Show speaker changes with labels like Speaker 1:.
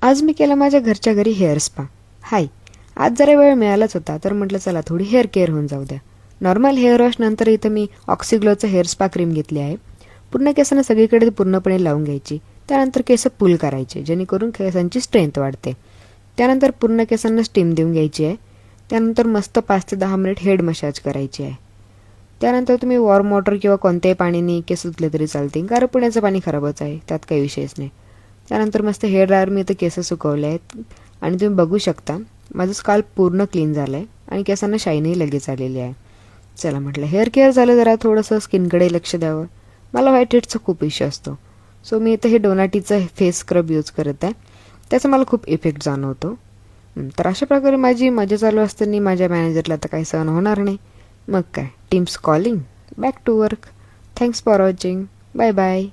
Speaker 1: आज मी केला माझ्या घरच्या घरी हेअर स्पा. हाय, आज जरा वेळ मिळालाच होता तर म्हटलं चला थोडी हेअर केअर होऊन जाऊ द्या. नॉर्मल हेअर वॉश नंतर इथं मी ऑक्सिग्लोचं हेअर स्पा क्रीम घेतली आहे. पूर्ण केसांना सगळीकडे पूर्णपणे लावून घ्यायची. त्यानंतर केस पुल करायचे जेणेकरून केसांची स्ट्रेंथ वाढते. त्यानंतर पूर्ण केसांना स्टीम देऊन घ्यायची आहे. त्यानंतर मस्त 5 ते 10 मिनिट हेड मसाज करायची आहे. त्यानंतर तुम्ही वॉर्म वॉटर किंवा कोणत्याही पाण्याने केस धुतले तरी चालतील, कारण पुण्याचं पाणी खराबच आहे, त्यात काही विषयच नाही. त्यानंतर मस्त हेअर ड्रायर मी इथं केस सुकवले आहेत आणि तुम्ही बघू शकता माझं स्काल्प पूर्ण क्लीन झालं आहे आणि केसांना शाईनही लगेच आलेली आहे. चला म्हटलं हेअर केअर झालं, जरा थोडंसं स्किनकडे लक्ष द्यावं. मला व्हाईट हेडचा खूप इश्यू असतो, सो मी इथं हे डोनाटीचं फेस स्क्रब यूज करत आहे. त्याचा मला खूप इफेक्ट जाणवतो. तर अशा प्रकारे माझी मजा चालू असताना माझ्या मॅनेजरला तर काही सहन होणार नाही. मग काय, Teams calling, back to work. Thanks for watching. Bye bye.